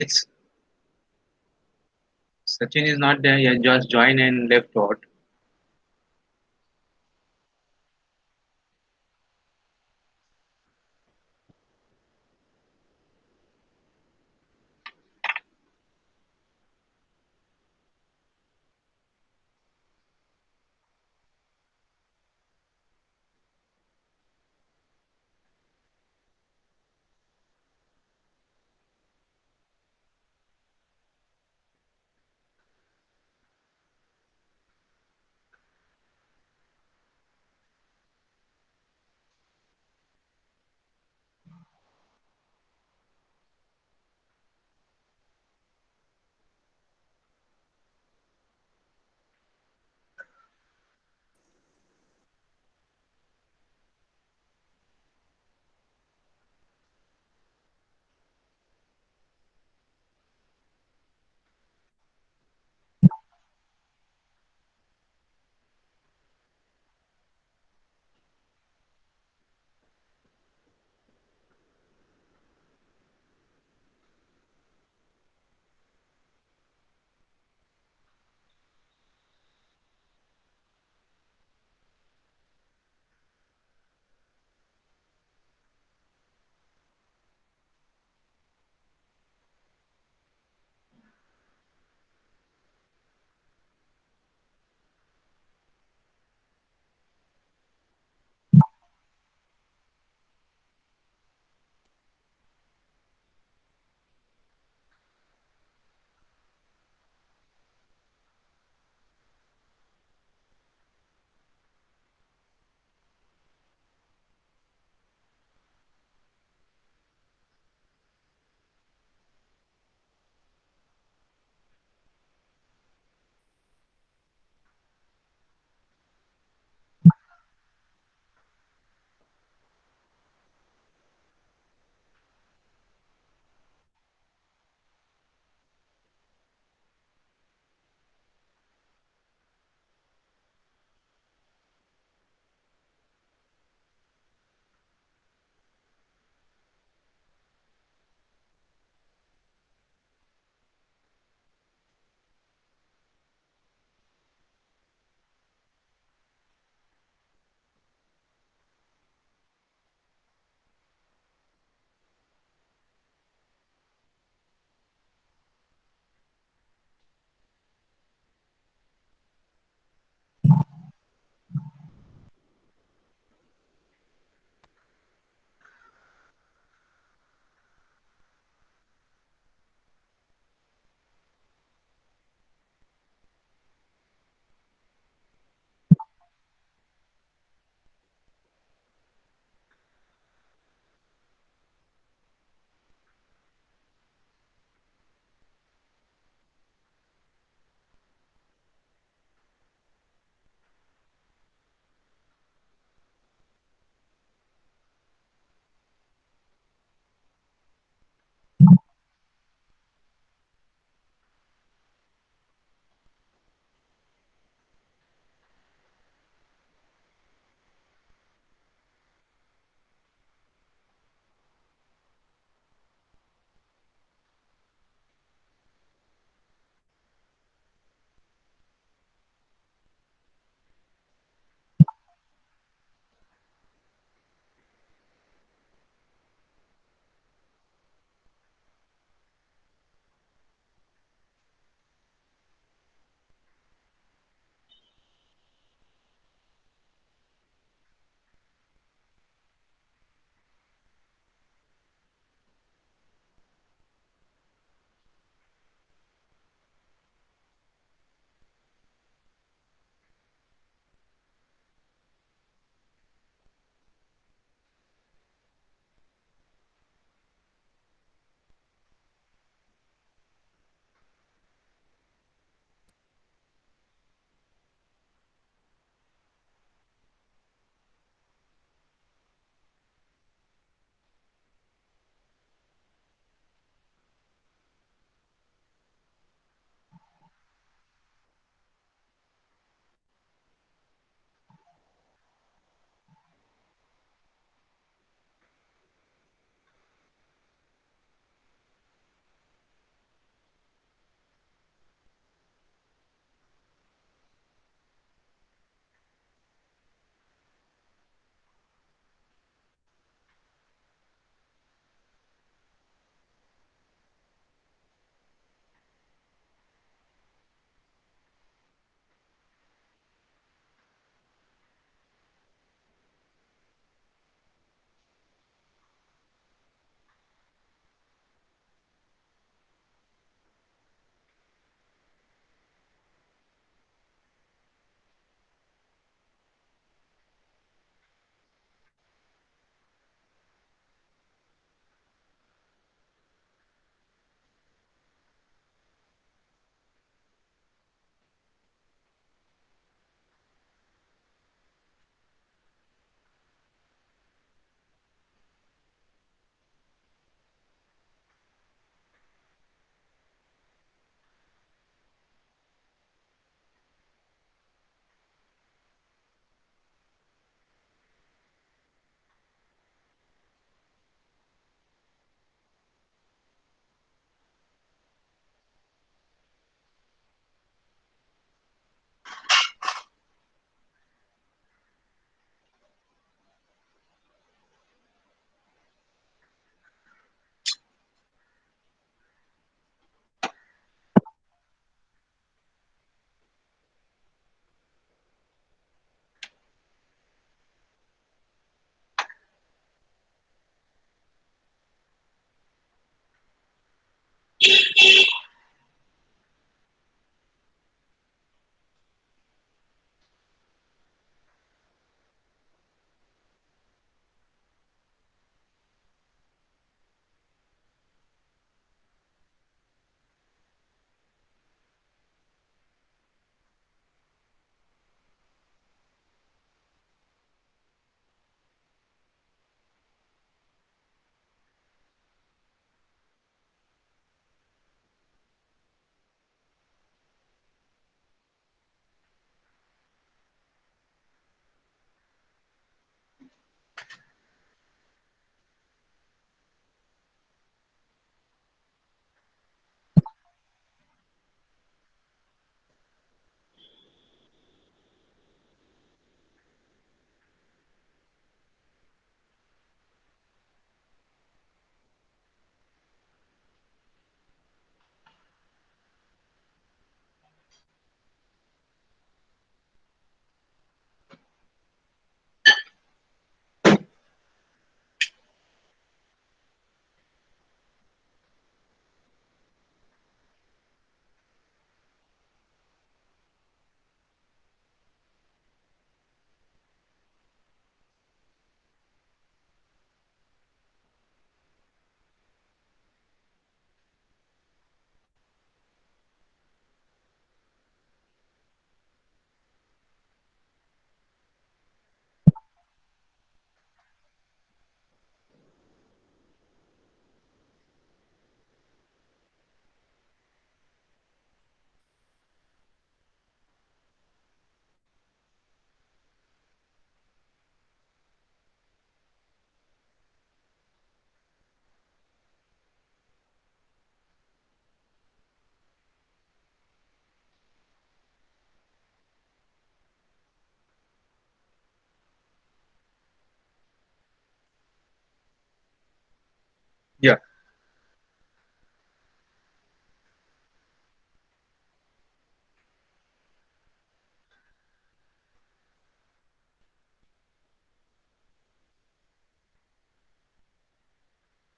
It's Sachin is not there. He just joined and left out.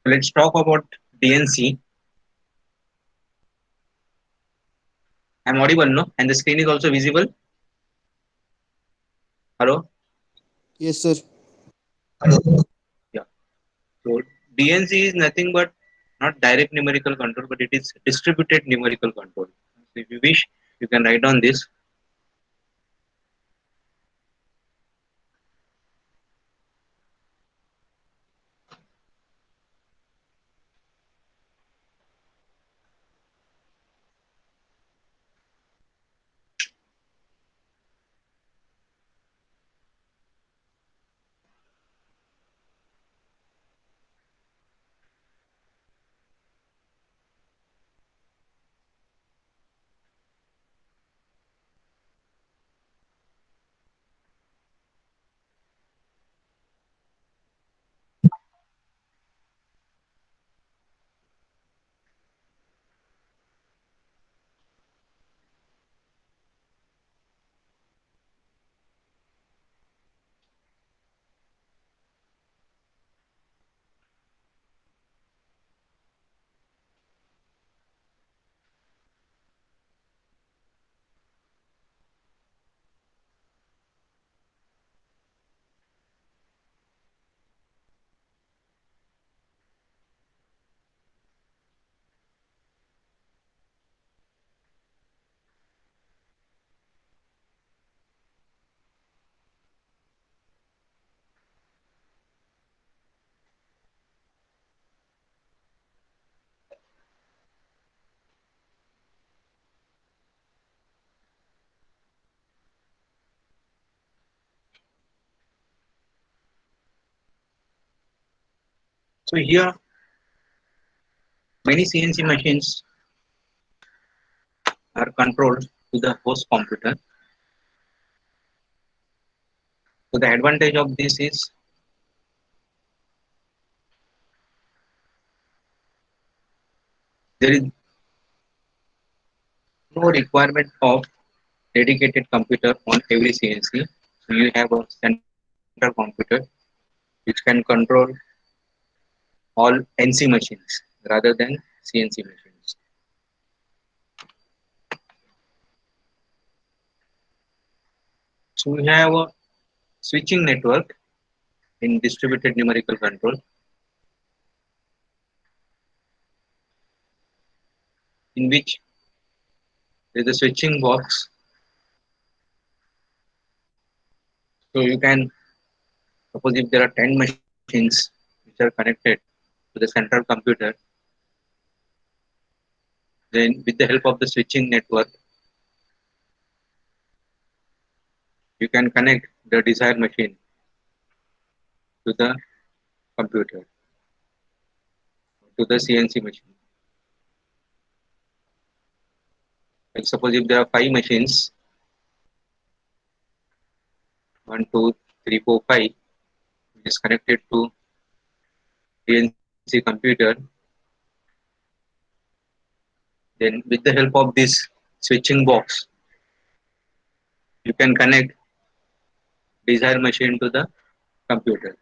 So let's talk about DNC. I'm audible, no? And the screen is also visible. Hello? Yes, sir. Yeah. So DNC is nothing but not direct numerical control, but it is distributed numerical control. So if you wish, you can write on this. So here many CNC machines are controlled to the host computer. So the advantage of this is there is no requirement of dedicated computer on every CNC. So you have a central computer which can control all NC machines rather than CNC machines. So we have a switching network in distributed numerical control in which there is a switching box. So you can suppose if there are 10 machines which are connected to the central computer, then with the help of the switching network, you can connect the desired machine to the computer, to the CNC machine. Like suppose if there are 5 machines, 1, 2, 3, 4, 5, which is connected to CNC computer, then with the help of this switching box, you can connect desired machine to the computer.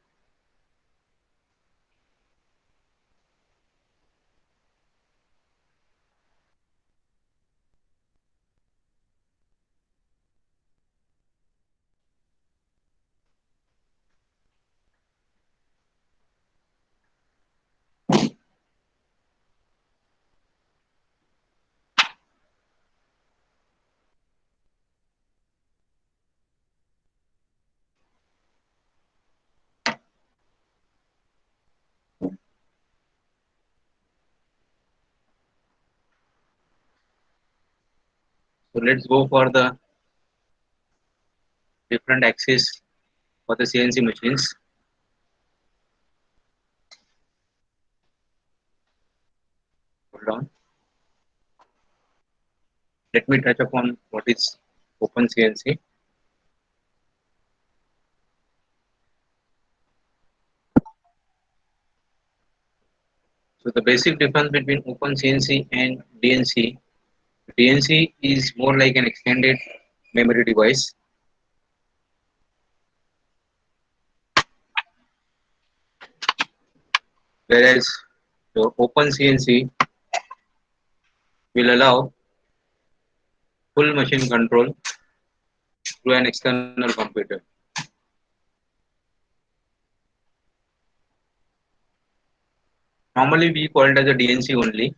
So let's go for the different axis for the CNC machines. Hold on. Let me touch upon what is Open CNC. So the basic difference between Open CNC and DNC. DNC is more like an extended memory device, whereas So Open CNC will allow full machine control through an external computer. Normally we call it as a DNC only.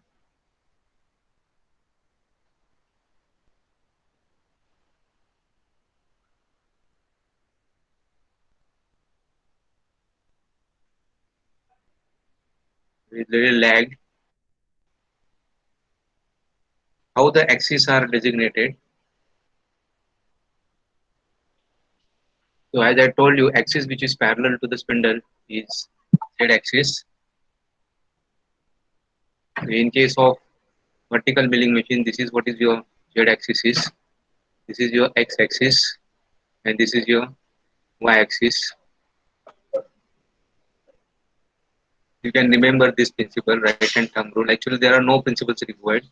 With little lag. How the axes are designated. So as I told you, axis which is parallel to the spindle is Z axis. In case of vertical milling machine, this is what is your Z axis is. This is your X axis and this is your Y axis. You can remember this principle, right hand thumb rule. Actually, there are no principles required.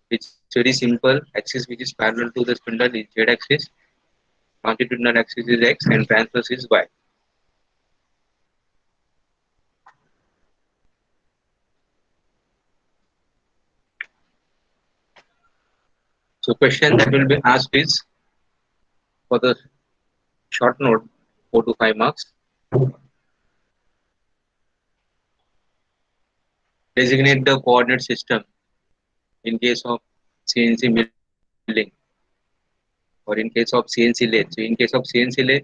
It's very simple. Axis which is parallel to the spindle is Z axis, longitudinal axis is X, and transverse is Y. So question that will be asked is for the short note 4 to 5 marks. Designate the coordinate system in case of CNC milling or in case of CNC lathe. So in case of CNC lathe,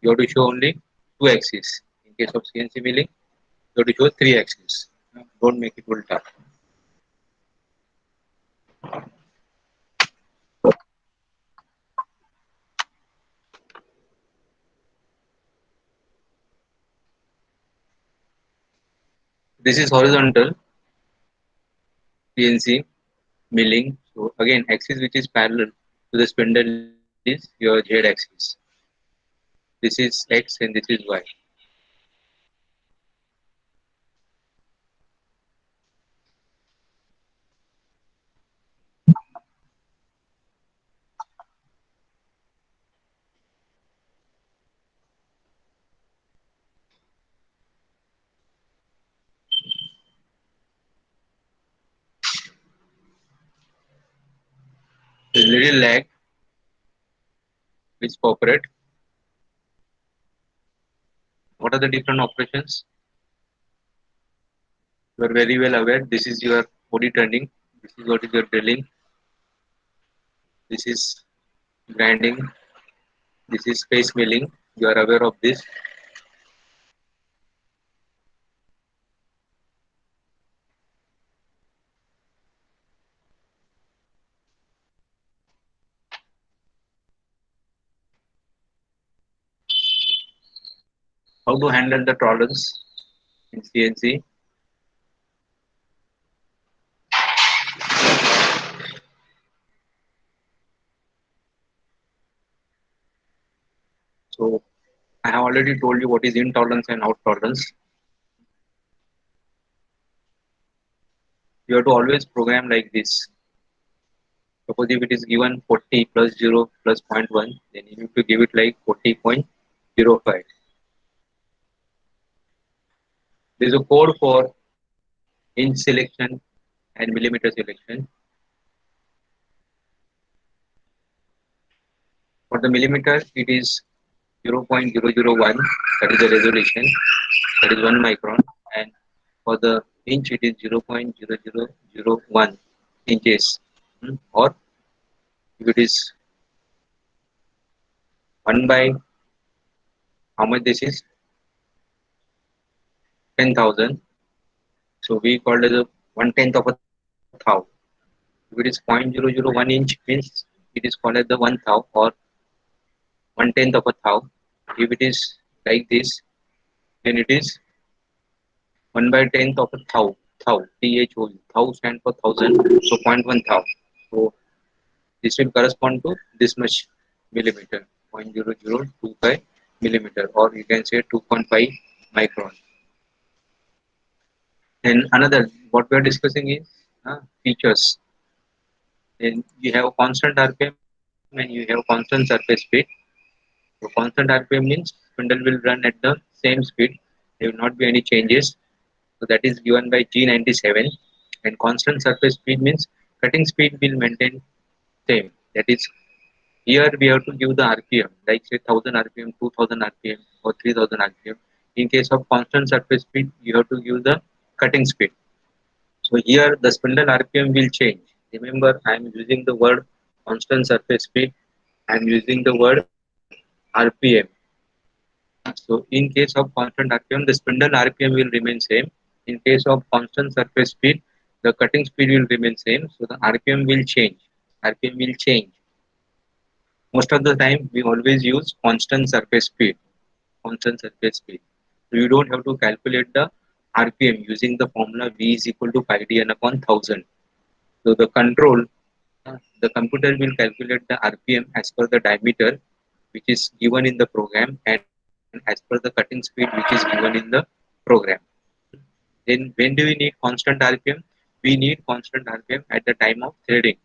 you have to show only two axes. In case of CNC milling, you have to show three axes. Don't make it ulta. This is horizontal CNC milling. So again, axis which is parallel to the spindle is your Z axis. This is X and this is Y. The little lag is cooperate. What are the different operations? You are very well aware. This is your body turning. This is what is your drilling. This is grinding. This is space milling. You are aware of this. How to handle the tolerance in CNC. So I have already told you what is in tolerance and out tolerance. You have to always program like this. Suppose if it is given 40 plus 0 plus zero point 0.1, then you need to give it like 40.05. There is a code for inch selection and millimeter selection. For the millimeter, it is 0.001, that is the resolution, that is 1 micron, and for the inch, it is 0.0001 inches. Or if it is 1 by how much this is 10,000, so we call it as a 1/10 of a thou. If it is 0.001 inch means it is called as the 1 thou or 1/10 of a thou. If it is like this, then it is 1 by 10th of a thou. Thou, thou, thou stands for thousand, so zero point 0.1 thou. So this will correspond to this much millimeter, 0.0025 millimeter, or you can say 2.5 micron. And another, what we are discussing is features. Then you have constant RPM and you have constant surface speed. So constant RPM means spindle will run at the same speed. There will not be any changes. So that is given by G97. And constant surface speed means cutting speed will maintain same. That is, here we have to give the RPM, like say 1000 RPM, 2000 RPM, or 3000 RPM. In case of constant surface speed, you have to give the cutting speed. So here the spindle RPM will change. Remember, I am using the word constant surface speed. I am using the word RPM. So in case of constant RPM, the spindle RPM will remain same. In case of constant surface speed, the cutting speed will remain same. So the RPM will change. RPM will change. Most of the time, we always use constant surface speed. Constant surface speed. So you don't have to calculate the RPM using the formula V is equal to pi d n upon 1000. So the computer will calculate the RPM as per the diameter which is given in the program and as per the cutting speed which is given in the program. Then when do we need constant RPM? We need constant RPM at the time of threading.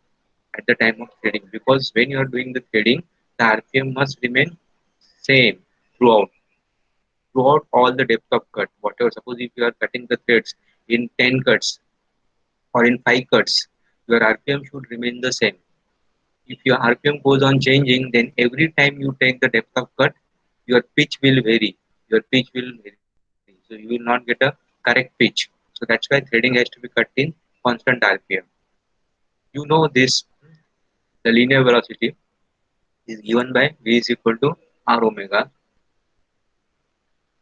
At the time of threading, because when you are doing the threading, the RPM must remain same throughout all the depth of cut. Whatever, suppose if you are cutting the threads in 10 cuts or in 5 cuts, your RPM should remain the same. If your RPM goes on changing, then every time you take the depth of cut, your pitch will vary. Your pitch will vary. So you will not get a correct pitch. So that's why threading has to be cut in constant RPM. You know this, the linear velocity is given by V is equal to R omega.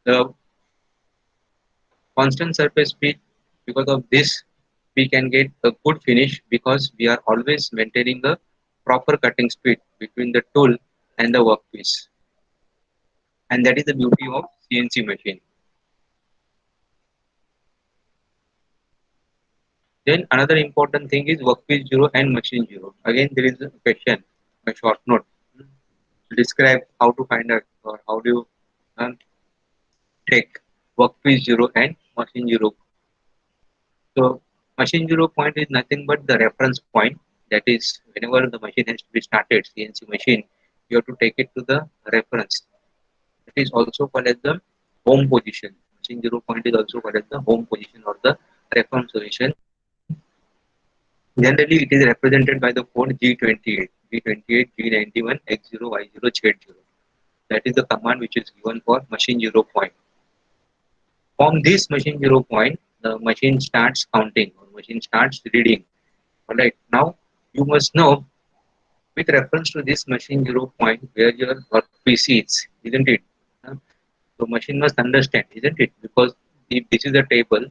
The constant surface speed, because of this, we can get a good finish because we are always maintaining the proper cutting speed between the tool and the workpiece. And that is the beauty of CNC machine. Then another important thing is workpiece 0 and machine 0. Again, there is a question, a short note to describe how to find out or how do you um, take workpiece 0 and machine 0. So machine 0 point is nothing but the reference point. That is, whenever the machine has to be started, CNC machine, you have to take it to the reference. It is also called as the home position. Machine 0 point is also called as the home position or the reference position. Generally, it is represented by the code G28, G28, G91, X0, Y0, Z0. That is the command which is given for machine 0 point. From this machine 0 point, the machine starts counting or machine starts reading. Alright, now you must know with reference to this machine 0 point where your workpiece is, isn't it? Huh? So machine must understand, isn't it? Because if this is a table,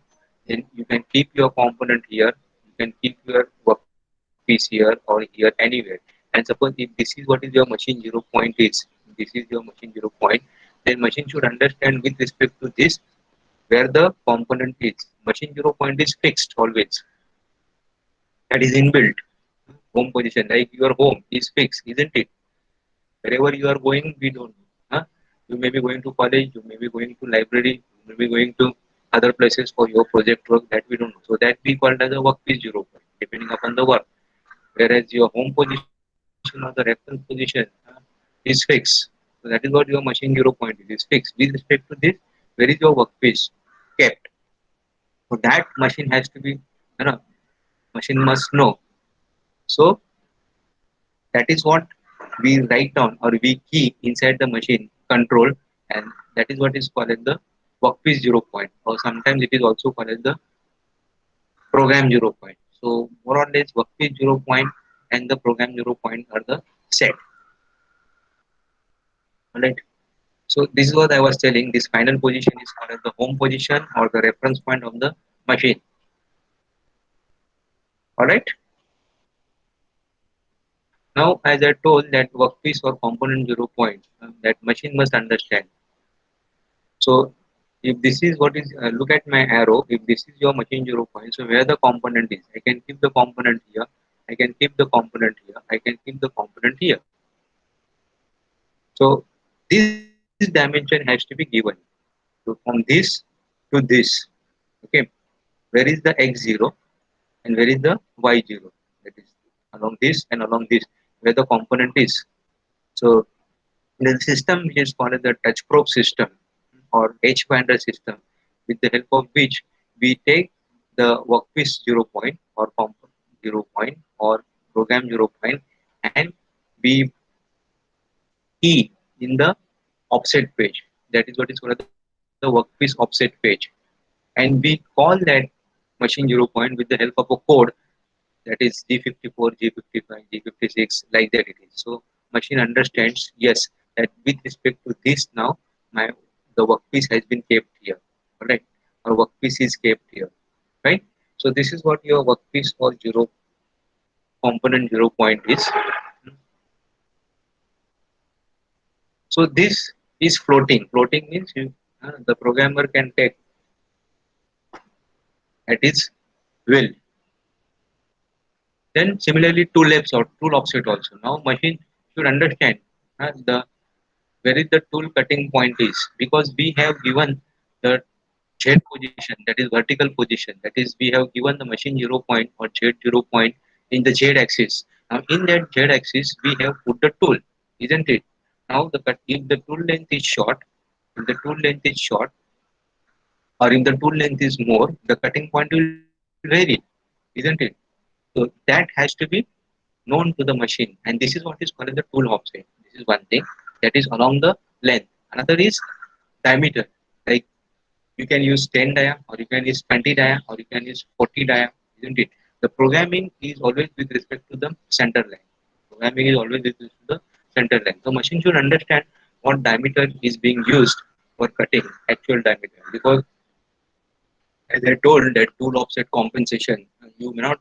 then you can keep your component here, you can keep your workpiece here or here anywhere. And suppose if this is what is your machine 0 point is, this is your machine 0 point, then machine should understand with respect to this where the component is. Machine 0 point is fixed always. That is inbuilt. Home position, like your home is fixed, isn't it? Wherever you are going, we don't know. Huh? You may be going to college, you may be going to library, you may be going to other places for your project work that we don't know. So that we call as a workpiece 0 point, depending upon the work. Whereas your home position or the reference position is fixed. So that is what your machine 0 point is fixed. With respect to this, where is your workpiece kept? So that machine has to be, machine must know. So that is what we write down or we key inside the machine control, and that is what is called as the workpiece 0 point, or sometimes it is also called as the program 0 point. So more or less workpiece 0 point and the program 0 point are the set. Alright. So this is what I was telling. This final position is called as the home position or the reference point of the machine. Alright. Now as I told that workpiece or component 0 point, that machine must understand. So if this is what is, look at my arrow, if this is your machine 0 point, so where the component is, I can keep the component here, I can keep the component here, I can keep the component here. So this dimension has to be given. So from this to this, okay, where is the x0 and where is the y0? That is along this and along this, where the component is. So the system which is called the touch probe system or edge finder system, with the help of which we take the workpiece 0 point or component 0 point or program 0 point and we key in the offset page. That is what is called the workpiece offset page. And we call that machine 0 point with the help of a code, that is G54, G55, G56, like that it is. So machine understands, yes, that with respect to this now, my the workpiece has been kept here. Alright. Or workpiece is kept here. Right? So this is what your workpiece or zero component 0 point is. So this is floating. Floating means the programmer can take at its will. Then similarly tool labs or tool offset also. Now machine should understand the where is the tool cutting point is, because we have given the Z position, that is vertical position, that is we have given the machine 0 point or Z 0 point in the Z axis. Now in that Z axis we have put the tool, isn't it? Now the cut, if the tool length is short, if the tool length is short or if the tool length is more, the cutting point will vary, isn't it? So that has to be known to the machine, and this is what is called the tool offset. This is one thing, that is along the length. Another is diameter, like you can use 10 dia or you can use 20 dia or you can use 40 dia, isn't it? The programming is always with respect to the center line. Programming is always with respect to the center line. So machine should understand what diameter is being used for cutting, actual diameter, because as I told that tool offset compensation, you may not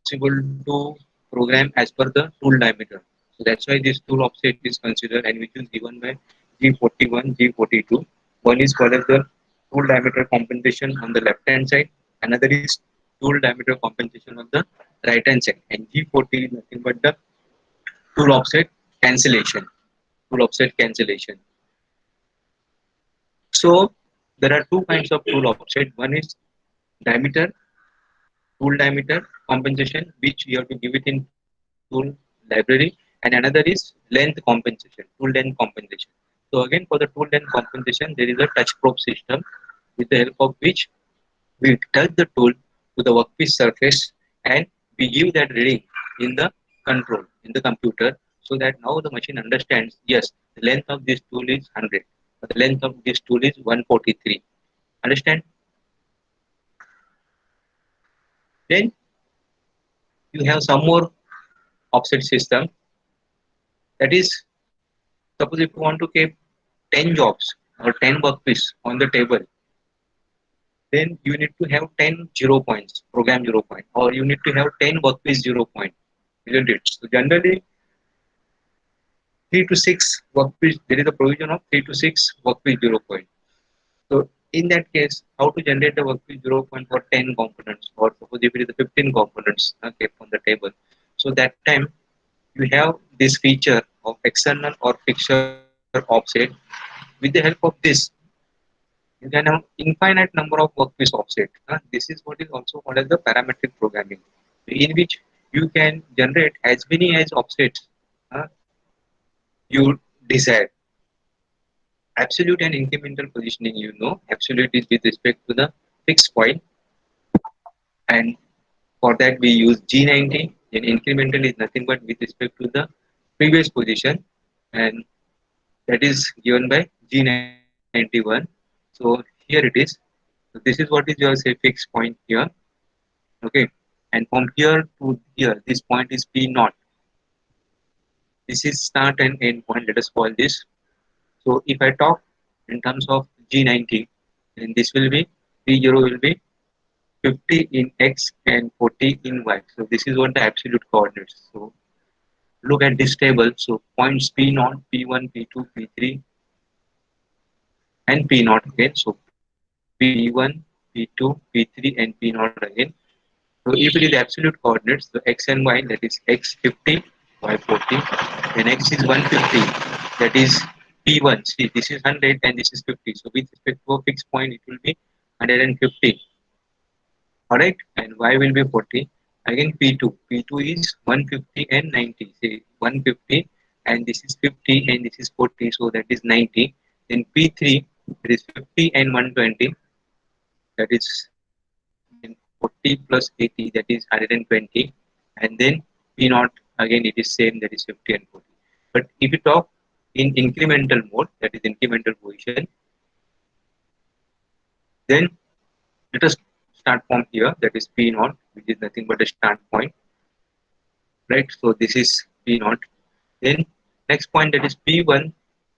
possible to program as per the tool diameter. So that's why this tool offset is considered, and which is given by G41, G42. One is called as the tool diameter compensation on the left hand side. Another is tool diameter compensation on the right hand side. And G40 is nothing but the tool offset cancellation. Tool offset cancellation. So there are two kinds of tool offset. One is diameter, tool diameter compensation, which you have to give it in tool library, and another is length compensation, tool length compensation. So again, for the tool length compensation, there is a touch probe system with the help of which we touch the tool to the workpiece surface and we give that reading in the control, in the computer, so that now the machine understands, yes, the length of this tool is 100, but the length of this tool is 143. Understand? Then you have some more offset system, that is, suppose if you want to keep 10 jobs or 10 workpiece on the table, then you need to have 10 0 points, program 0 point, or you need to have 10 workpiece 0 point, isn't it? So generally 3 to 6 workpiece, there is a provision of 3 to 6 workpiece 0 point. So in that case, how to generate the workpiece 0 point for 10 components, or suppose if it is 15 components kept on the table. So that time you have this feature of external or fixture offset. With the help of this, you can have infinite number of workpiece offset. This is what is also called as the parametric programming, in which you can generate as many as offsets uh, you desire. Absolute and incremental positioning, absolute is with respect to the fixed point, and for that we use G90, and incremental is nothing but with respect to the previous position, and that is given by G91. So here it is. So this is what is your say fixed point here. Okay. And from here to here, this point is P naught. This is start and end point. Let us call this. So if I talk in terms of G90, then this will be P0 will be 50 in X and 40 in Y. So this is what the absolute coordinates. So look at this table. So points P naught, P1, P2, P3, and P naught again. So P1, P2, P3, and P naught again. So if it is absolute coordinates, the X and Y, that is X 50, Y 40, then X is 150, that is P1. See, this is 100 and this is 50. So with respect to a fixed point, it will be 150. Alright, and Y will be 40. Again P2. P2 is 150 and 90. Say 150 and this is 50 and this is 40. So that is 90. Then P3, that is 50 and 120. That is 40 plus 80, that is 120, and then P naught again it is same, that is 50 and 40. But if you talk in incremental mode, that is incremental position, then let us start from here, that is P naught, which is nothing but a start point, right? So this is P naught. Then next point, that is P1,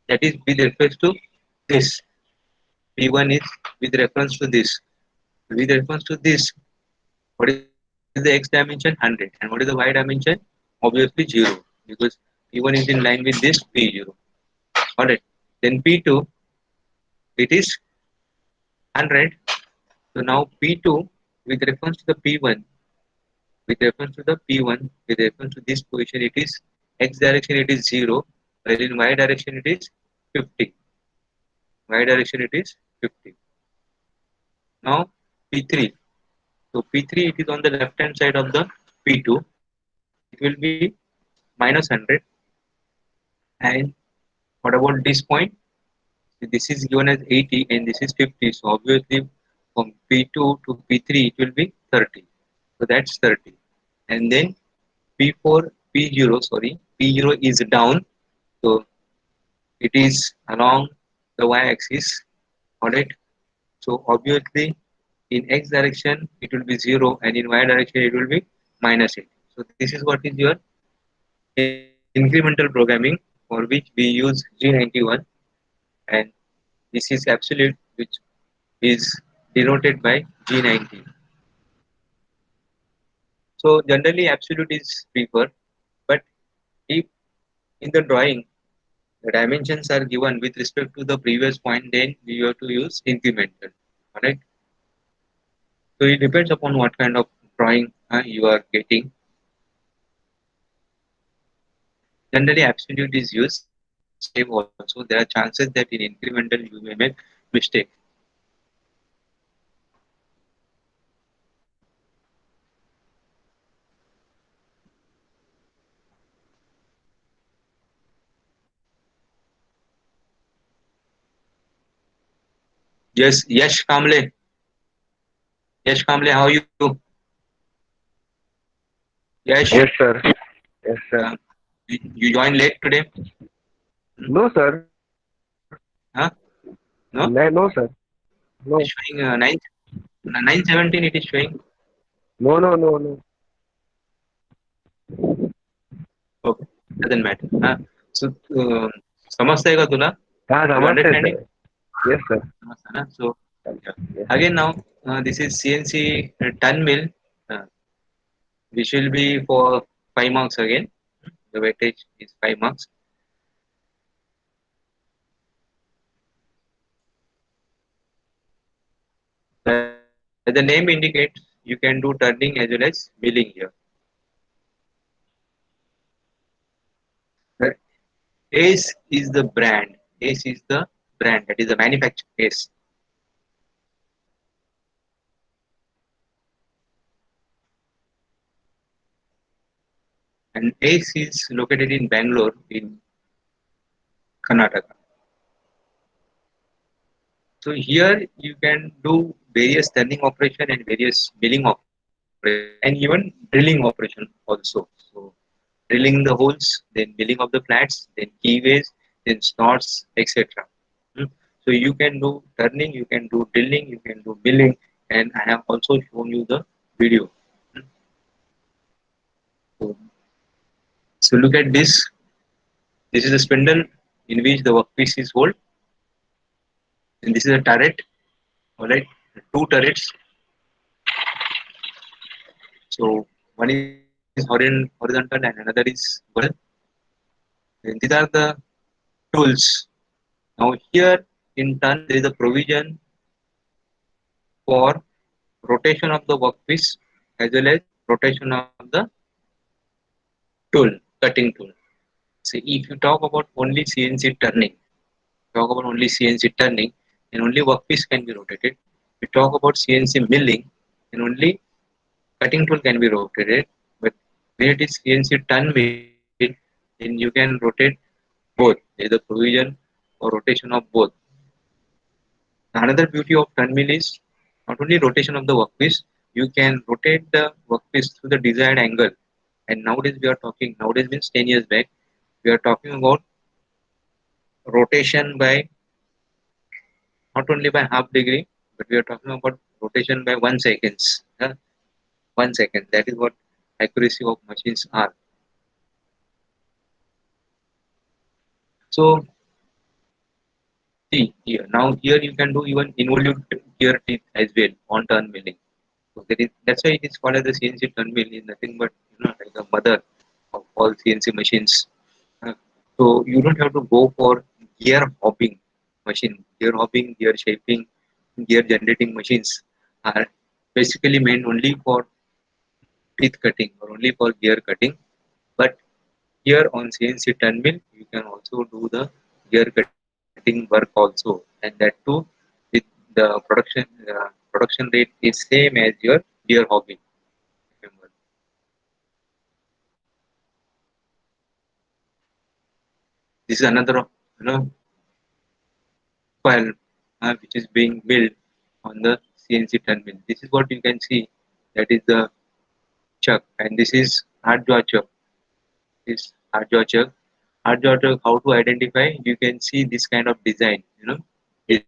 that is with reference to this. P1 is with reference to this. With reference to this, what is the x dimension? 100. And what is the y dimension? Obviously 0, because P1 is in line with this P0. Alright. Then P2, it is 100. So now P2 with reference to the P1, with reference to the P1, with reference to this position, it is x direction it is 0, while in y direction it is 50. Y direction it is 50. Now P3. So P3 it is on the left hand side of the P2. It will be minus 100. And what about this point? This is given as 80 and this is 50. So obviously from P2 to P3 it will be 30. So that's 30. And then P4, P0, sorry, P0 is down. So it is along the y-axis. Alright. So obviously in x direction it will be 0 and in y direction it will be minus 8. So this is what is your incremental programming, for which we use G91, and this is absolute, which is denoted by G90. So generally absolute is preferred, but if in the drawing the dimensions are given with respect to the previous point, then we have to use incremental. Alright. So it depends upon what kind of drawing you are getting. Generally absolute is used. Same also, there are chances that in incremental you may make mistake. Yes, Yash Kamble. Yash Kamble, how are you? Yash, Yes, sir. Yes, sir. uh, you joined late today? Hmm? No, sir. Huh? No? No, sir. It is No. showing 9:17. It is showing. No, no, no, no. Okay, doesn't matter. So समजतंय का तुला? हाँ You समझते हैं understanding? Sir. Yes, sir. समजतं ना? So yeah. Yes. Again now, this is CNC ton mill. Uh, which will be for 5 marks again. The weightage is 5 marks. As the name indicates, you can do turning as well as milling here. The Ace is the brand. Ace is the brand. That is the manufacturer Ace. And Ace is located in Bangalore in Karnataka. So here you can do various turning operation and various milling operation and even drilling operation also. So drilling the holes, then milling of the flats, then keyways, then snorts, etc. Hmm. So you can do turning, you can do drilling, you can do milling, and I have also shown you the video. Hmm. So, so look at this. This is a spindle in which the workpiece is held, and this is a turret. All right, two turrets. So one is horizontal and another is vertical. And these are the tools. Now here in turn there is a provision for rotation of the workpiece as well as rotation of the tool, cutting tool. So if you talk about only CNC turning, talk about only CNC turning, then only workpiece can be rotated. We talk about CNC milling, then only cutting tool can be rotated. But when it is CNC turn mill, then you can rotate both. There is a provision for rotation of both. Another beauty of turn mill is not only rotation of the workpiece, you can rotate the workpiece to the desired angle. And nowadays we are talking, nowadays means 10 years back, we are talking about rotation by not only by half degree, but we are talking about rotation by 1 seconds. 1 second. That is what accuracy of machines are. So see here. Now here you can do even involute gear teeth as well on turn milling. So that's why it is called as the CNC turn mill is nothing but like a mother of all CNC machines. Uh, so you don't have to go for gear hopping machine. Gear hopping, gear shaping, gear generating machines are basically meant only for teeth cutting or only for gear cutting. But here on CNC turn mill, you can also do the gear cutting work also, and that too with the production rate is same as your gear hopping. Remember, this is another file which is being built on the CNC turn mill. This is what you can see. That is the chuck, and this is hard jaw chuck. This hard jaw chuck. Hard jaw chuck. How to identify? You can see this kind of design. Is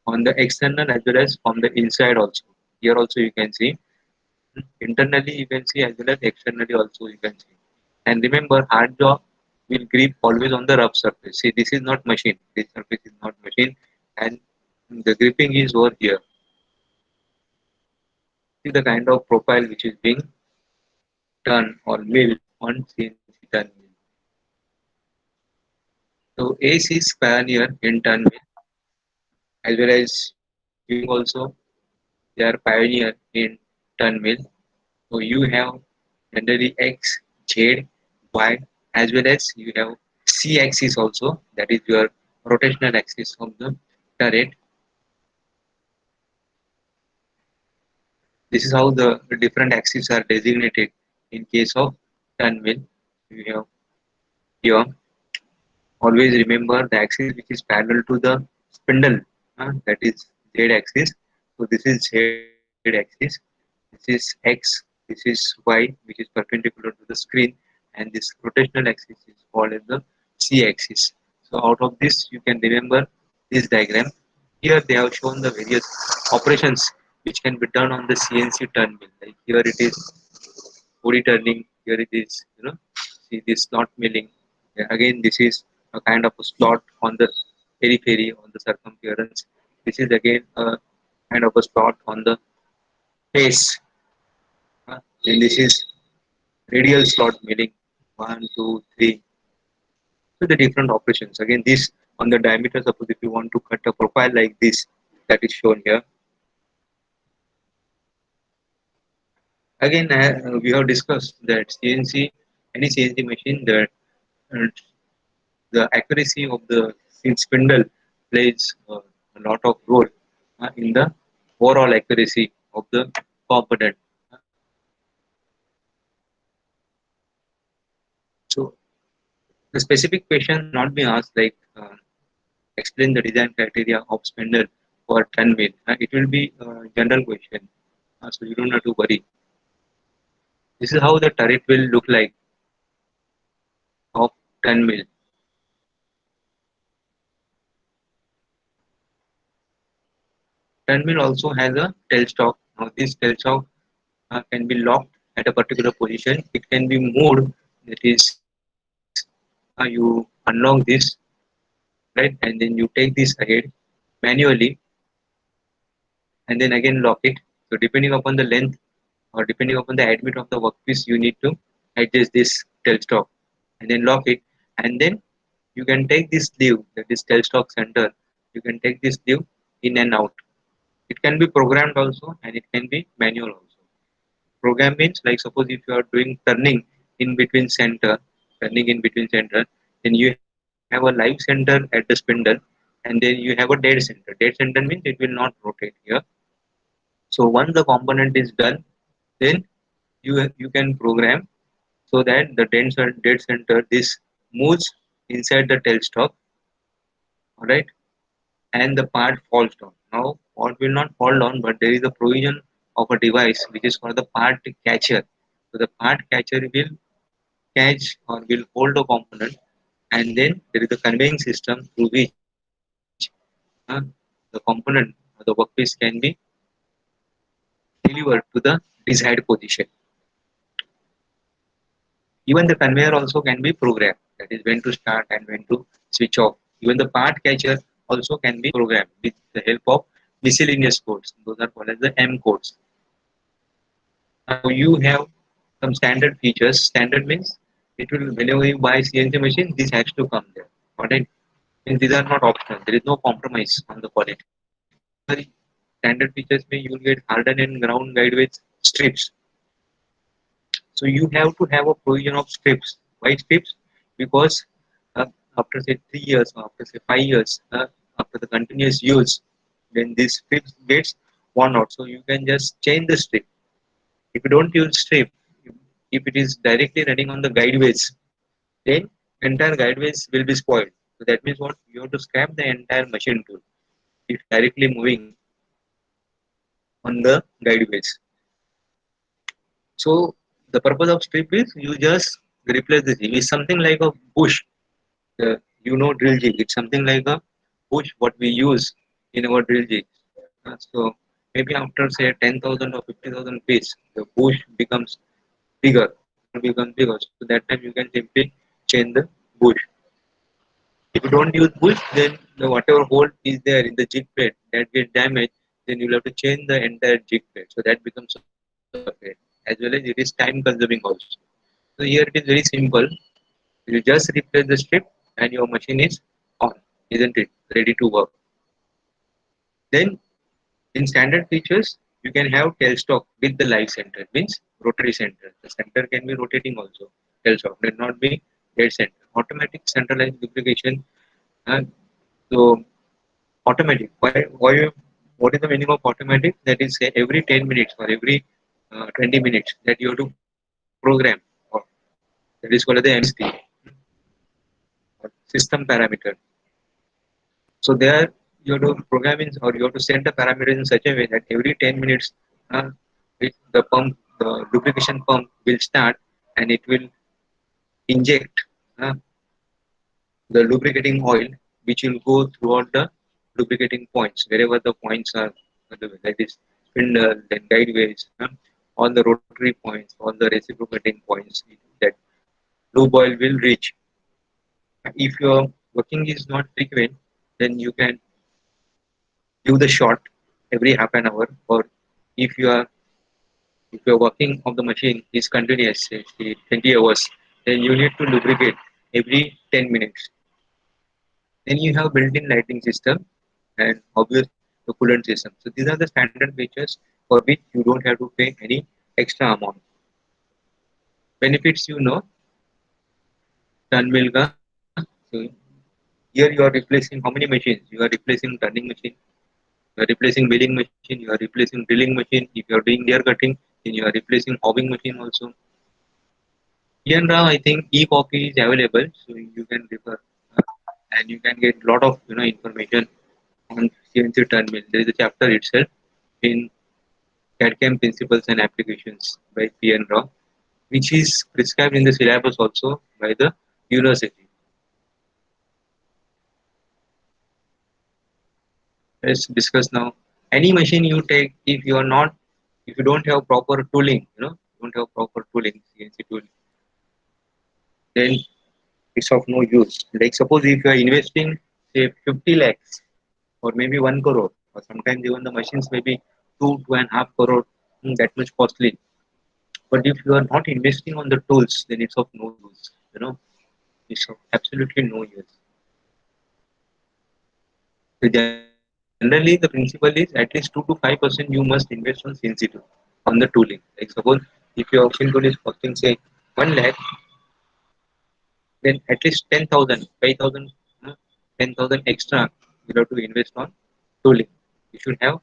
on the external as well as from the inside also. Here also you can see internally you can see as well as externally also you can see. And remember, hard jaw will grip always on the rough surface. See, this is not machine. This surface is not machine, and the gripping is over here. See the kind of profile which is being done or milled on CNC turn mill. So ACE is pioneer in turn mill as well as you also they are pioneer in turn mill. So you have generally X, Z, Y, as well as you have C axis also, that is your rotational axis of the turret. This is how the different axes are designated in case of turn mill. You have here, always remember the axis which is parallel to the spindle, that is Z axis. So this is Z axis, this is X, this is Y, which is perpendicular to the screen, and this rotational axis is called as the C axis. So out of this, you can remember this diagram. Here they have shown the various operations which can be done on the CNC turn mill. Like here it is body turning, here it is, see this slot milling. Again, this is a kind of a slot on the periphery, on the circumference. This is again a kind of a slot on the face. And this is radial slot milling. One, two, three. So the different operations. Again, this on the diameter, suppose if you want to cut a profile like this, that is shown here. Again, we have discussed that CNC, any CNC machine, that uh, the accuracy of the spindle plays a lot of role in the overall accuracy of the component. So the specific question not be asked like explain the design criteria of spindle for turn mill. It will be a general question, so you don't have to worry. This is how the turret will look like of turn mill. Turn mill also has a tailstock. Now this tailstock can be locked at a particular position. It can be moved. That is, you unlock this, right, and then you take this ahead manually, and then again lock it. So depending upon the length or depending upon the admit of the workpiece, you need to adjust this tailstock and then lock it. And then you can take this sleeve, that is tailstock center. You can take this sleeve in and out. It can be programmed also, and it can be manual also. Program means like suppose if you are doing turning in between center, then you have a live center at the spindle, and then you have a dead center. Dead center means it will not rotate here. So once the component is done, then you can program so that the dead center this moves inside the tailstock, alright, and the part falls down. Now part will not fall down, but there is a provision of a device which is called the part catcher. So the part catcher will catch or will hold a component, and then there is a conveying system through which the component or the workpiece can be delivered to the desired position. Even the conveyor also can be programmed, that is when to start and when to switch off. Even the part catcher also can be programmed with the help of miscellaneous codes. Those are called as the M codes. Now you have some standard features. Standard means it will, whenever you buy CNC machine, this has to come there. What I mean, these are not optional. There is no compromise on the quality. Sorry, standard features may you will get hardened and ground guide with strips. So you have to have a provision of strips. Why strips? Because after say 3 years or after say 5 years, after the continuous use, then this strip gets worn out. So you can just change the strip. If you don't use strip, if it is directly running on the guideways, then entire guideways will be spoiled. So that means what, you have to scrap the entire machine tool if directly moving on the guideways. So the purpose of strip is you just replace the jig. It's something like a bush. Drill jig. It's something like a bush what we use in our drill jig. So maybe after say 10,000 or 50,000 piece, the bush becomes bigger. It becomes bigger. So that time you can simply change the bush. If you don't use bush, then the whatever hole is there in the jig plate that gets damaged, then you'll have to change the entire jig plate. So that becomes a pain. As well as it is time consuming also. So here it is very simple. You just replace the strip and your machine is on, isn't it? Ready to work. Then in standard features, you can have tailstock with the live center, means rotary center. The center can be rotating also. Tailstock need not be dead center. Automatic centralized lubrication. Uh, so automatic. Why? What is the meaning of automatic? That is, say, every 10 minutes or every 20 minutes that you have to program. Or that is called the MSP, or system parameter. So there you have to program in, or you have to set the parameters in such a way that every 10 minutes uh, the lubrication pump will start and it will inject uh, the lubricating oil, which will go throughout the lubricating points wherever the points are, that is spindle, then guideways, all the rotary points, all the reciprocating points that lube oil will reach. If your working is not frequent, then you can give the shot every half an hour, or if you are if your working of the machine is continuous, say 20 hours, then you need to lubricate every 10 minutes. Then you have built-in lighting system and obvious the coolant system. So these are the standard features for which you don't have to pay any extra amount. Benefits, turn wheel ka. So here you are replacing how many machines? You are replacing turning machine, you are replacing milling machine, you are replacing drilling machine. If you are doing gear cutting, then you are replacing hobbing machine also. Here now I think e-copy is available, so you can refer and you can get lot of information on CNC terminal. There is a chapter itself in CAD/CAM principles and applications by P.N. Rao, which is prescribed in the syllabus also by the university. Let's discuss now. Any machine you take, if you don't have proper tooling, don't have proper tooling, CNC tooling, then it's of no use. Like suppose if you are investing say 50 lakhs or maybe 1 crore, or sometimes even the machines may be 2.5 crore, that much costly. But if you are not investing on the tools, then it's of no use. It's of absolutely no use. So generally, the principle is at least 2 to 5% you must invest on CNC tool, on the tooling. Like suppose if your machine tool is costing say 1 lakh, then at least 10,000, 5,000, 10,000 extra you have to invest on tooling. You should have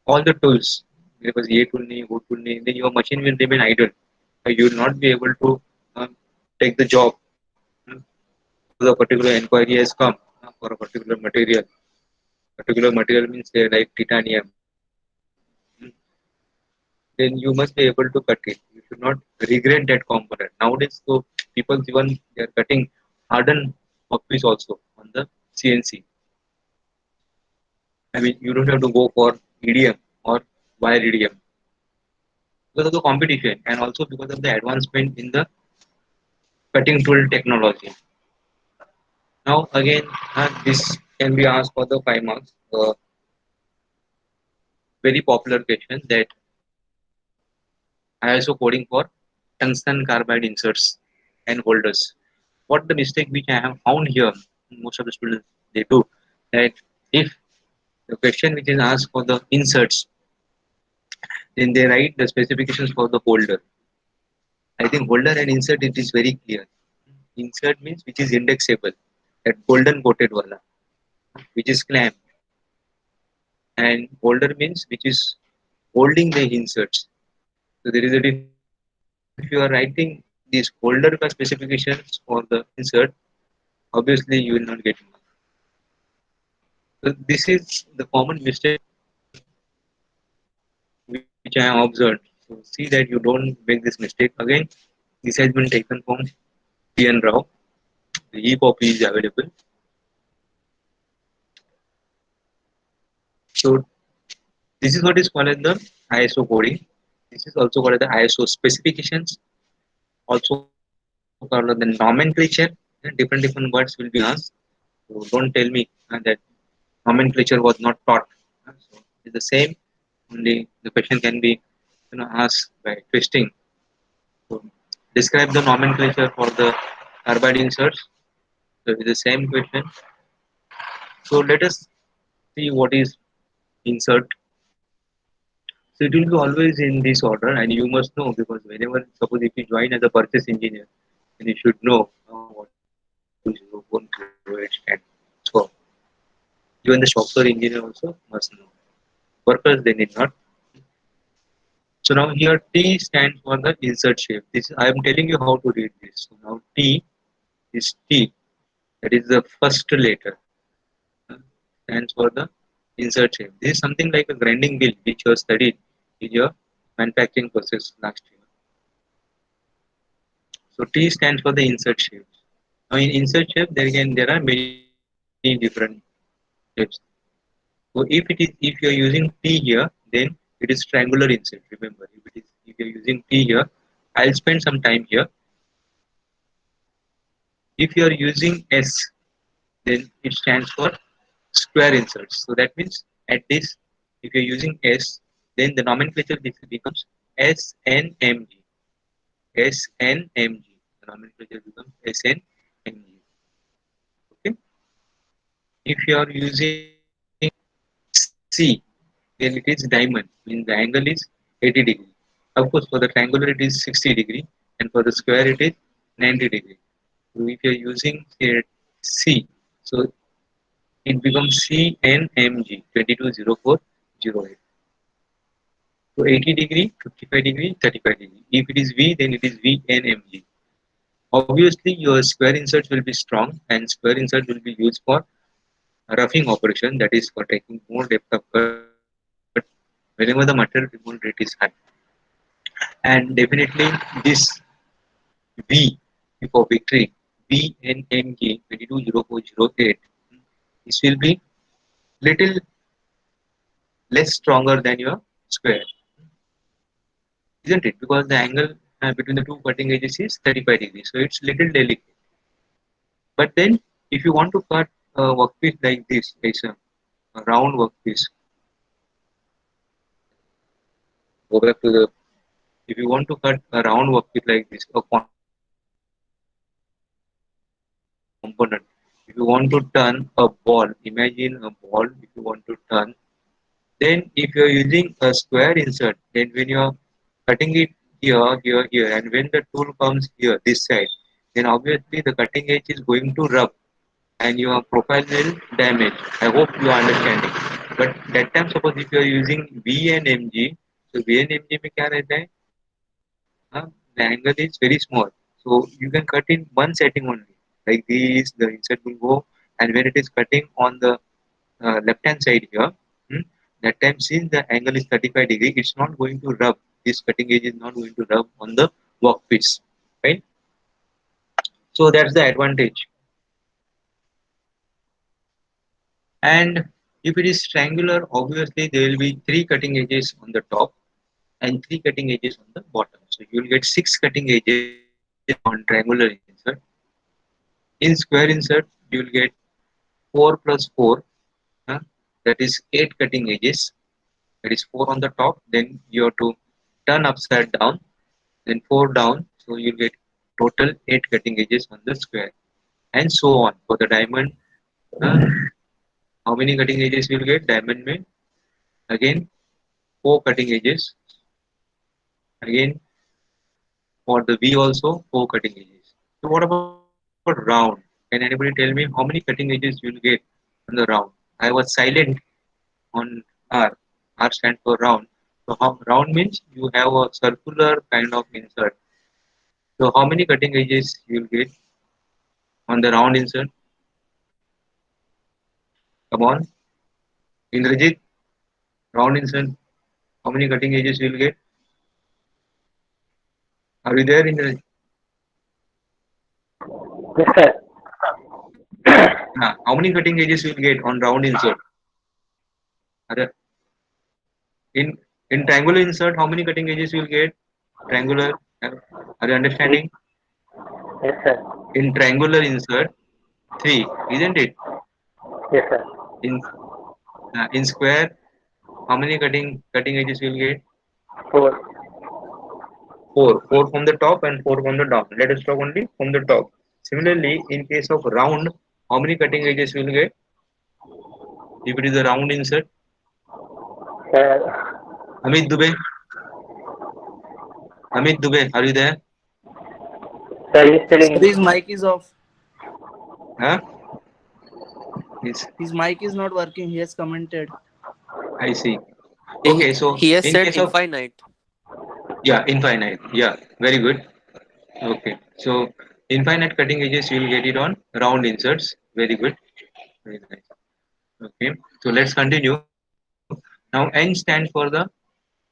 all the tools. Because A tool, O tool, then your machine will remain idle. You will not be able to take the job. Suppose a particular inquiry has come for a particular material. Particular material means like titanium. then you must be able to cut it. You should not regret that component. Nowadays, so people even they are cutting hardened workpiece also on the CNC. I mean, you don't have to go for EDM or wire EDM because of the competition and also because of the advancement in the cutting tool technology. Now, again, this can be asked for the 5 marks. Very popular question that ISO coding for tungsten carbide inserts and holders. What the mistake which I have found here, most of the students they do that if the question which is asked for the inserts, then they write the specifications for the holder. I think holder and insert it is very clear. Insert means which is indexable, that golden coated wala, which is clamp, and holder means which is holding the inserts. So there is a difference. If you are writing these holder specifications for the insert, obviously you will not get marks. So this is the common mistake which I have observed. So see that you don't make this mistake again. This has been taken from PN Rao. The EPOP is available. So this is what is called as the ISO coding. This is also called as the ISO specifications. Also called as the nomenclature. Different words will be asked. So don't tell me that nomenclature was not taught. So it's the same. Only the question can be asked by twisting. So describe the nomenclature for the carbide inserts. So it's the same question. So let us see what is insert. So it will be always in this order, and you must know because whenever, suppose if you join as a purchase engineer, then you should know what 2201 stands for. Even the software engineer also must know. Workers they need not. So now here T stands for the insert shape. This I am telling you how to read this. So now T is T. That is the first letter. uh, Stands for the insert shape. This is something like a grinding wheel which you have studied in your manufacturing process last year. So T stands for the insert shape. Now in insert shape there are many different shapes. So if you are using T here, then it is triangular insert. Remember, if you are using T here, I'll spend some time here. If you are using S, then it stands for square inserts. So that means at this, if you're using S, then the nomenclature becomes SNMG. SNMG. The nomenclature becomes SNMG. Okay. If you are using C, then it is diamond. Means the angle is 80 degree. Of course, for the triangular it is 60 degree, and for the square it is 90 degree. So if you're using here C, so it becomes CNMG 220408. So 80 degree, 55 degree, 35 degree. If it is V, then it is VNMG. Obviously, your square insert will be strong, and square insert will be used for roughing operation, that is for taking more depth of cut whenever the material removal rate is high. And definitely this V for victory, VNMG 220408, this will be little less stronger than your square, isn't it? Because the angle between the two cutting edges is 35 degrees, so it's little delicate. But then, if you want to cut a workpiece like this, it's a round workpiece. Go back to the. If you want to cut a round workpiece like this, a component. If you want to turn a ball, imagine a ball. If you want to turn, then if you are using a square insert, then when you are cutting it here, here, here, and when the tool comes here, this side, then obviously the cutting edge is going to rub and your profile will damage. I hope you are understanding. But that time suppose if you are using V and MG, so V and MG में क्या रहता है? The angle is very small, so you can cut in one setting only. Like this, the insert will go, and when it is cutting on the left hand side here, hmm, that time since the angle is 35 degree, it's not going to rub. this cutting edge is not going to rub on the workpiece, right? So that's the advantage. And if it is triangular, obviously there will be three cutting edges on the top and three cutting edges on the bottom. So you will get six cutting edges on triangular insert. In square insert, you will get 4 plus 4, uh, that is 8 cutting edges. That is 4 on the top. Then you have to turn upside down, then 4 down. So you get total 8 cutting edges on the square, and so on. For the diamond, uh, how many cutting edges you will get? Diamond may again 4 cutting edges. Again for the V also 4 cutting edges. So what about round? Can anybody tell me how many cutting edges you will get on the round? I was silent on R. R stands for round. So how, round means you have a circular kind of insert. So how many cutting edges you will get on the round insert? Come on, Indrajit, round insert. How many cutting edges you will get? Are you there, Indrajit? Yes, sir. How many cutting edges you will get on round insert? Are there- in in triangular insert, how many cutting edges you will get? Triangular. Are you Three. understanding? Yes, sir. In triangular insert, three, isn't it? Yes, sir. In square, how many cutting edges you will get? Four. Four from the top and four from the down. Let us talk only from the top. Similarly, in case of round, how many cutting edges you will get? If it is a round insert, Sir, Amit Dubey, Amit Dubey, are you there? sir is Sir, telling. his mic is off. Huh? Yes, His mic is not working. He has commented. I see. He, Okay, so he has in said case of, infinite. yeah, infinite, yeah, very good. Okay, so infinite cutting edges you will get it on round inserts. Very good, very nice. Okay, so let's continue. Now N stands for the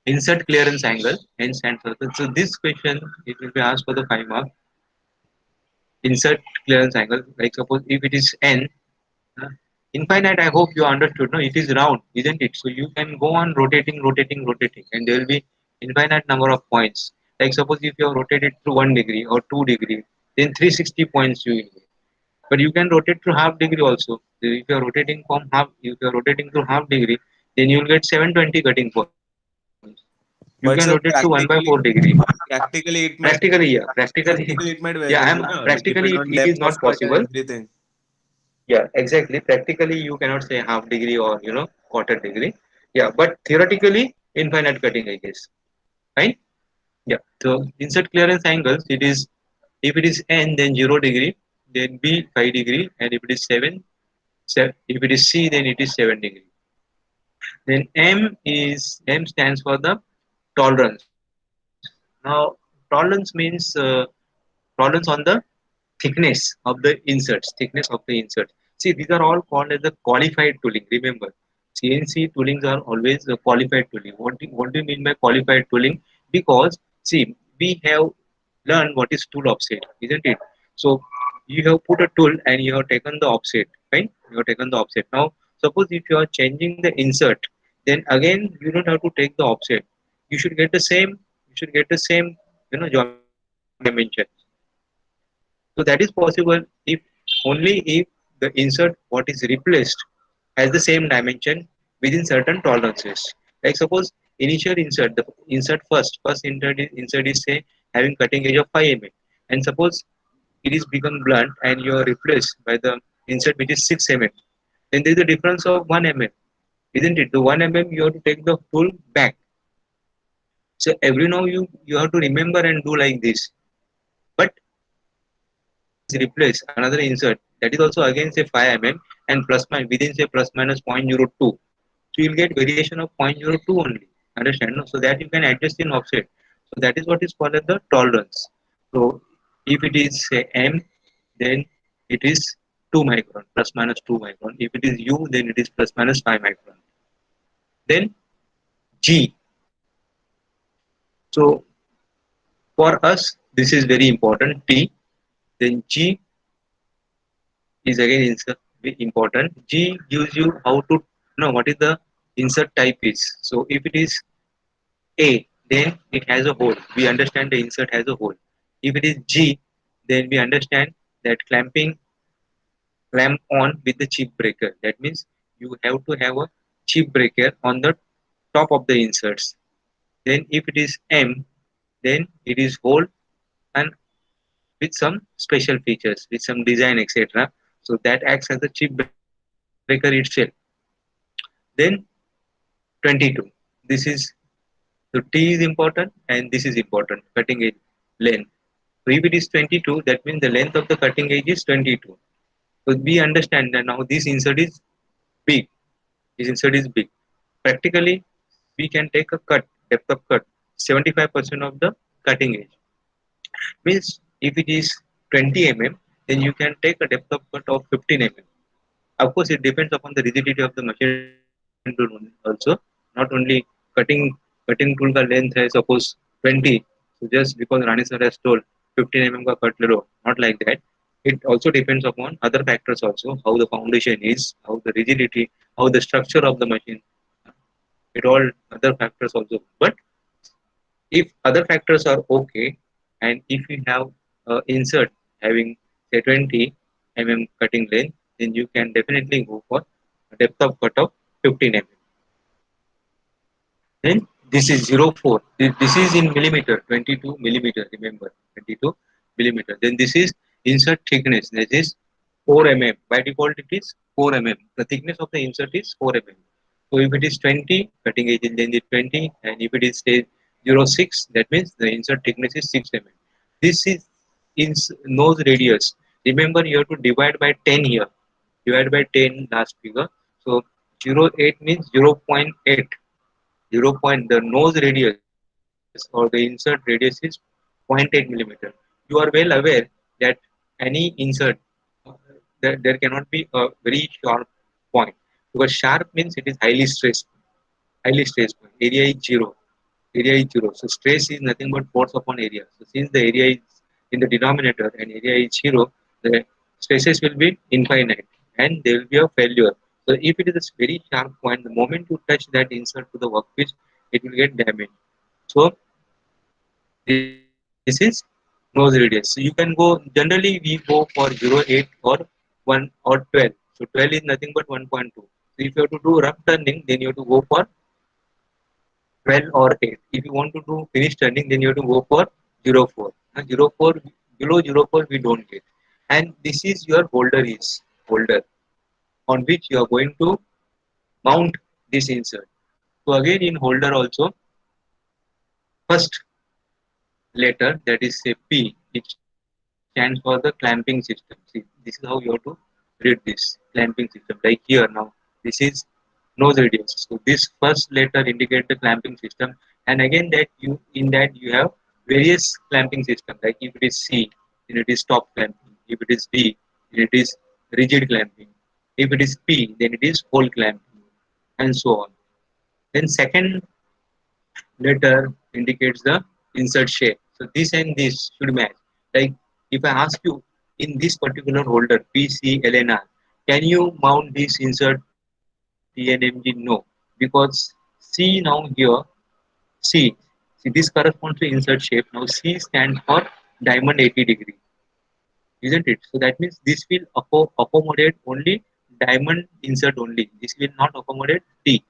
insert clearance angle. N stands for the, so this question it will be asked for the 5 mark. Insert clearance angle. Like suppose if it is N, uh, infinite. I hope you understood. No, it is round, isn't it? So you can go on rotating, and there will be infinite number of points. Like suppose if you have rotated through 1 degree or 2 degree, then 360 points you will get. But you can rotate through half degree also. If you are rotating from half, if you are rotating through half degree, then you will get 720 cutting points. You can rotate through But 1 sir, by 4 degree. practically it might Practically, yeah, practically, practically it might yeah. vary, I'm na? Like practically depend it, on it is depth not of cut and possible. everything. Yeah, exactly. Practically, you cannot say half degree or quarter degree. Yeah, but theoretically, infinite cutting edges. Fine. Yeah. So insert clearance angles. It is if it is n, then 0 degree, then b 5 degree, and if it is 7, if it is c, then it is 7 degree. Then M stands for the tolerance. Now tolerance means tolerance on the thickness of the inserts, thickness of the inserts. See, these are all called as the qualified tooling. Remember, CNC toolings are always a qualified tooling. What do you mean by qualified tooling? Because see, we have learned what is tool offset, isn't it? So you have put a tool and you have taken the offset, right? You have taken the offset. Now, suppose if you are changing the insert, then again you don't have to take the offset. You should get the same. You should get the same, geometry dimension. So that is possible if only if the insert what is replaced has the same dimension within certain tolerances. Like suppose initial insert, the insert first insert is say having cutting edge of 5 mm, and suppose it is become blunt and you are replaced by the insert which is 6 mm, then there is a difference of 1 mm, isn't it? The 1 mm you have to take the tool back. So every now you have to remember and do like this. But is replace another insert that is also again say 5 mm and plus minus within say plus minus 0.02. So you'll get variation of 0.02 only. Understand? No? So that you can adjust in offset. So that is what is called as the tolerance. So if it is say M, then it is 2 micron plus minus 2 micron. If it is U, then it is plus minus 5 micron. Then G. So for us, this is very important. T. Then G is again insert important. G gives you how to know what is the insert type is. So if it is A, then it has a hole. We understand the insert has a hole. If it is G, then we understand that clamping clamp on with the chip breaker. That means you have to have a chip breaker on the top of the inserts. Then if it is M, then it is hole and with some special features, with some design, etc. So that acts as a chip breaker itself. Then 22. This is so T is important and this is important. Cutting edge length. So if it is 22, that means the length of the cutting edge is 22. So we understand that now this insert is big. This insert is big. Practically, we can take a cut, depth of cut, 75% of the cutting edge. Means if it is 20 mm, then you can take a depth of cut of 15 mm. Of course, it depends upon the rigidity of the machine tool also. Not only cutting cutting tool का length है suppose 20, so just because Rani sir has told 15 mm का cut ले लो, not like that. It also depends upon other factors also, how the foundation is, how the rigidity, how the structure of the machine. It all other factors also. But if other factors are okay, and if you have insert having say 20 mm cutting length, then you can definitely go for a depth of cut of 15 mm. Then this is 04. This is in millimeter, 22 millimeter. Remember, 22 millimeter. Then this is insert thickness. This is 4 mm. By default, it is 4 mm. The thickness of the insert is 4 mm. So if it is 20, cutting edge is then 20, and if it is say 06, that means the insert thickness is 6 mm. This is in nose radius. Remember, you have to divide by 10 here. Divide by 10 last figure. So 08 means 0.8. 0 point the nose radius or the insert radius is zero point 0.8 millimeter. You are well aware that any insert there cannot be a very sharp point because sharp means it is highly stressed. Highly stressed point. Area is zero. Area is zero. So stress is nothing but force upon area. So since the area is in the denominator and area is zero, the stresses will be infinite and there will be a failure. So if it is a very sharp point, the moment you touch that insert to the workpiece, it will get damaged. So this is nose radius. So you can go generally we go for 0.8 or 1 or 12. So 12 is nothing but 1.2. So if you have to do rough turning, then you have to go for 12 or 8. If you want to do finish turning, then you have to go for 04. 04 below 04 we don't get. And this is your holder on which you are going to mount this insert. So again in holder also first letter that is say P, it stands for the clamping system. See, this is how you have to read this clamping system. Like here now, this is nose radius. So this first letter indicates the clamping system, and again that you in that you have various clamping system. Like if it is C, then it is top clamping. If it is D, then it is rigid clamping. If it is P, then it is hole clamping, and so on. Then second letter indicates the insert shape. So this and this should match. Like if I ask you in this particular holder PCLNR, can you mount this insert TNMG? No, because C now here C. See this corresponds to insert shape. Now C stands for diamond 80 degree, isn't it? So that means this will accommodate only diamond insert only. This will not accommodate T.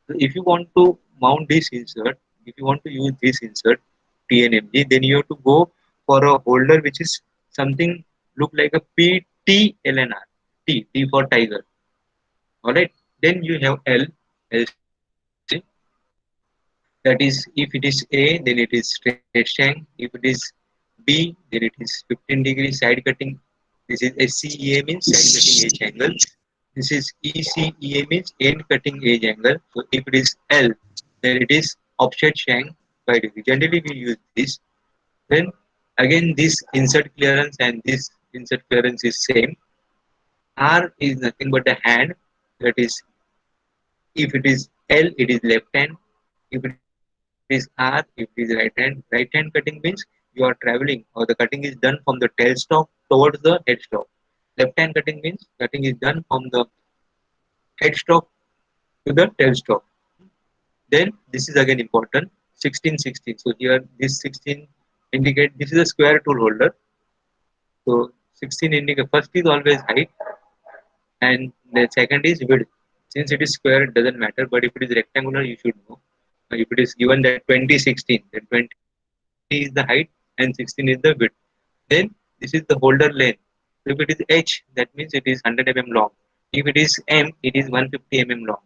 So if you want to mount this insert, if you want to use this insert TNMG, then you have to go for a holder which is something look like a PTLNR. T for tiger. Alright. Then you have LC. That is if it is A, then it is straight shank. If it is B, then it is 15 degree side cutting. This is SCEA means side cutting edge angle. This is ECEA means end cutting edge angle. So if it is L, then it is offset shank by degree. Generally we use this. Then again this insert clearance and this insert clearance is same. R is nothing but the hand. That is if it is L, it is left hand. If it is L, it is right hand. It is R, if it is right hand cutting means you are traveling or the cutting is done from the tailstock towards the headstock. Left hand cutting means cutting is done from the headstock to the tailstock. Then this is again important 16 16. So here this 16 indicate this is a square tool holder. So 16 indicate first is always height and the second is width. Since it is square it doesn't matter, but if it is rectangular you should know. If it is given that 20 16, then 20 is the height and 16 is the width. Then this is the holder length. So if it is H, that means it is 100 mm long. If it is M, it is 150 mm long.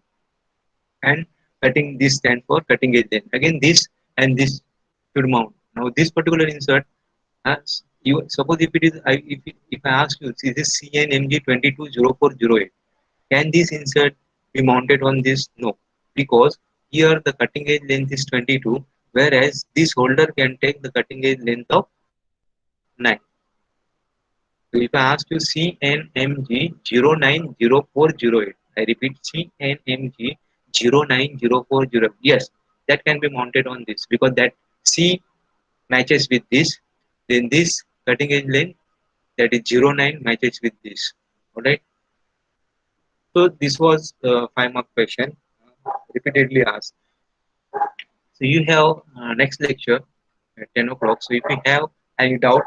And cutting this stand for cutting edge length. Again, this and this should mount. Now this particular insert, you suppose if it is if I ask you, is this CNMG 220408? Can this insert be mounted on this? No, because here the cutting edge length is 22, whereas this holder can take the cutting edge length of 9. So if I ask you CNMG 090408, I repeat CNMG 090408. Yes, that can be mounted on this because that C matches with this. Then this cutting edge length, that is 09, matches with this. Alright. So this was 5 mark question repeatedly asked. So you have next lecture at 10 o'clock. So if you have any doubt,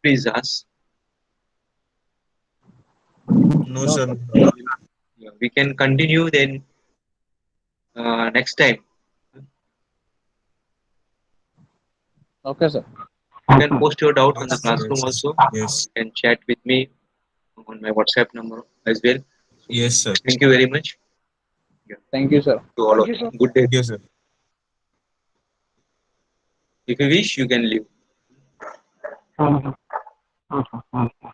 please ask. No, No, sir. sir. Yeah, we can continue then next time. Okay, sir. You can post your doubts on the Yes, classroom yes, also. yes, You can chat with me on my WhatsApp number as well. So yes, sir. thank you very much. Yeah, Thank you, sir. to all of you. Good day. Thank you, sir. If you wish, you can leave. Mhm. Mhm. Mhm.